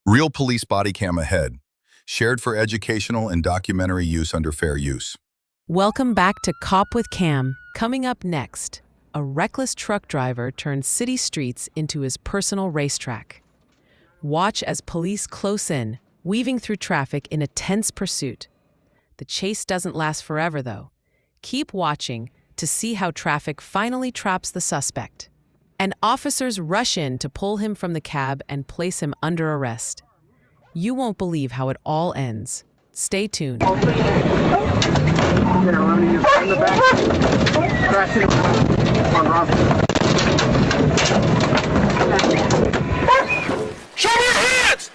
Real police body cam ahead. Shared for educational and documentary use under fair use. Welcome back to Cop with Cam. Coming up next, a reckless truck driver turns city streets into his personal racetrack. Watch as police close in, weaving through traffic in a tense pursuit. The chase doesn't last forever, though. Keep watching to see how traffic finally traps the suspect. And officers rush in to pull him from the cab and place him under arrest. You won't believe how it all ends. Stay tuned. Show me your hands!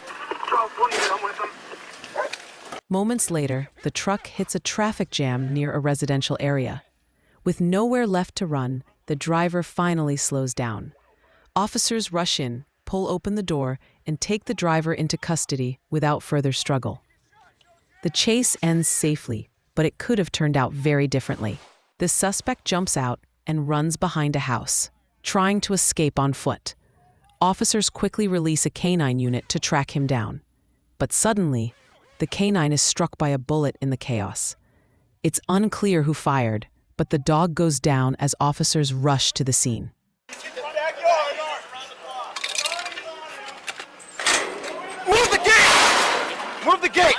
Moments later, the truck hits a traffic jam near a residential area. With nowhere left to run, the driver finally slows down. Officers rush in, pull open the door, and take the driver into custody without further struggle. The chase ends safely, but it could have turned out very differently. The suspect jumps out and runs behind a house, trying to escape on foot. Officers quickly release a canine unit to track him down. But suddenly, the canine is struck by a bullet in the chaos. It's unclear who fired, but the dog goes down as officers rush to the scene. Move the gate! Move the gate!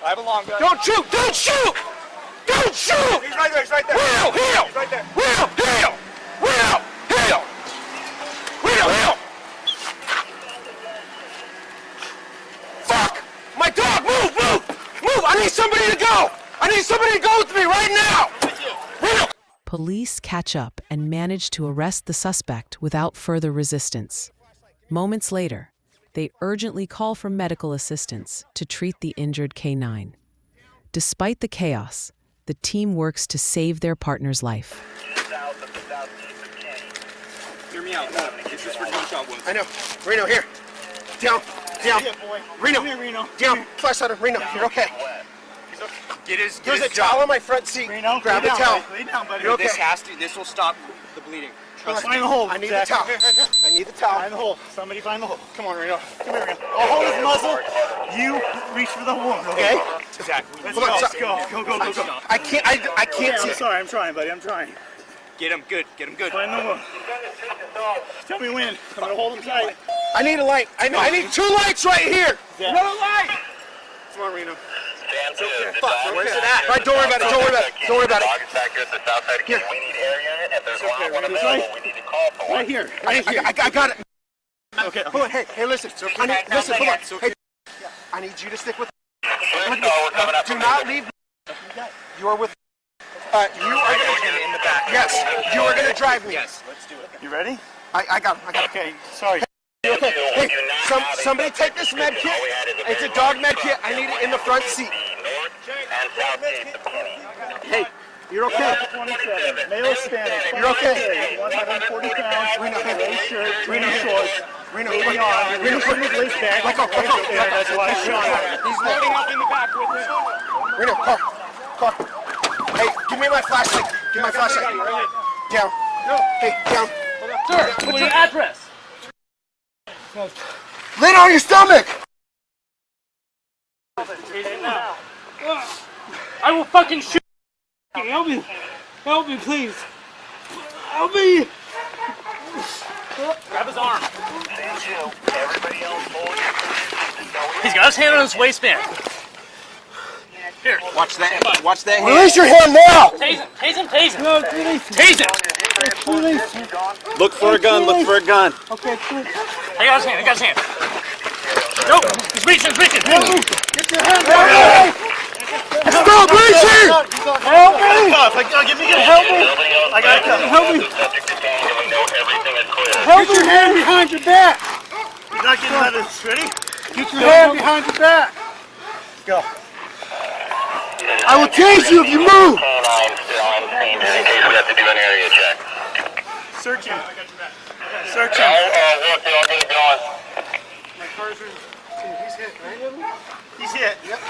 I have a long gun. Don't shoot! Don't shoot! Don't shoot! He's right there, he's right there. Heel! Heel! He's right there. Heel! Heel! Heel! Heel! Heel! Heel! Fuck! My dog! Move! Move! Move! I need somebody to go! I need somebody to go with me right now! Heel! Police catch up and manage to arrest the suspect without further resistance. Moments later, they urgently call for medical assistance to treat the injured canine. Despite the chaos, the team works to save their partner's life. Hear me out. This is for gunshot wounds. I know. Reno, here. Down. Down. Reno. Come here, Reno. Down. Flashlight on Reno. You're okay. There's a towel on my front seat. Reno, grab the towel. Lay down, buddy. You're okay. This will stop the bleeding. Trust me. Find the hole. I need the towel. I need the towel. Find the hole. Somebody find the hole. Come on, Reno. Come here, Reno. I'll hold his muzzle. You reach for the wound, okay? Exactly. Let's Come on, go. stop. Go. I can't see. I'm sorry. I'm trying, buddy. I'm trying. Get him good. Get him good. Find the wound. Tell me when. I'm going to hold him tight. I need a light. I need two lights right here. Yeah. Another light. Come on, Reno. Fuck, where's it at? All right, don't worry about it. Don't worry about it. Don't worry about it. Dog is back here at the south side of the We need air unit. If there's one available, we need to call for one. Right here. I got it. Okay. Hold on. Hey, listen. Listen, hold on. Hey, I need you to stick with. We're coming up. Do not leave. You are with. You are Him in the back. Yes, you are going to drive me. Yes, let's do it. You ready? I got it. Okay. Sorry. Okay. Hey, somebody take this med kit. It's a dog med kit. I need it in the front seat. North and south east of Kenny. Hey, you're okay. 27. Male Spanish. You're okay. 140 pounds. Reno, Gray shirt. Green shorts. Reno, Leaning on. Reno, put his waist back. Let go. There, that's why I shot him. He's loading up in the back with me. Reno, car. Hey, give me my flashlight. Give me my flashlight. Down. Hey, down. Sir, what's your address? Lay down on your stomach. I will fucking shoot. Help me. Help me, please. Help me. Grab his arm. Everybody else, hold. He's got his hand on his waistband. Here. Watch that. Watch that hand. Release your hand now. Tase him. No, tase him. Look for a gun. Look for a gun. Okay, please. I got his hand. Nope. He's reaching. Get your hand down. Stop reaching. Help me. Help me. I got a cuff. Help me. Get your hand behind your back. You're not getting out of this. Ready? Get your hand behind your back. Go. I will tase you if you move. Canine still on scene, just in case we have to do an area check. Search him. Look, they'll get it going. He's hit. Yep.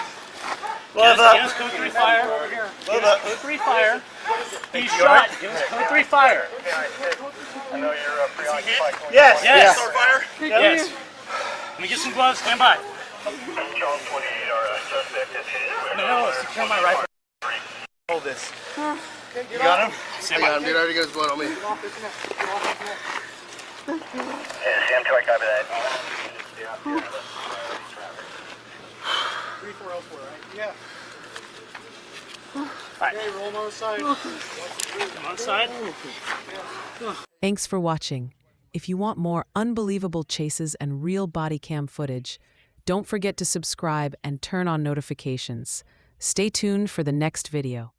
Love up. Code 3 fire. Love up. Code 3 fire. He's shot. Give us code 3 fire. I know you're preoccupied. Yes. Fire? Yes. me get some gloves. Stand by. Charles 28, our suspect is hit. No, secure my rifle. Hold this. You got him? I got him, dude. I already got his blood on me. Yeah, Sam 2, I copy that. 3404, right? Yeah. Right. Okay, roll him on the side. Come on side. Thanks for watching. If you want more unbelievable chases and real body cam footage, don't forget to subscribe and turn on notifications. Stay tuned for the next video.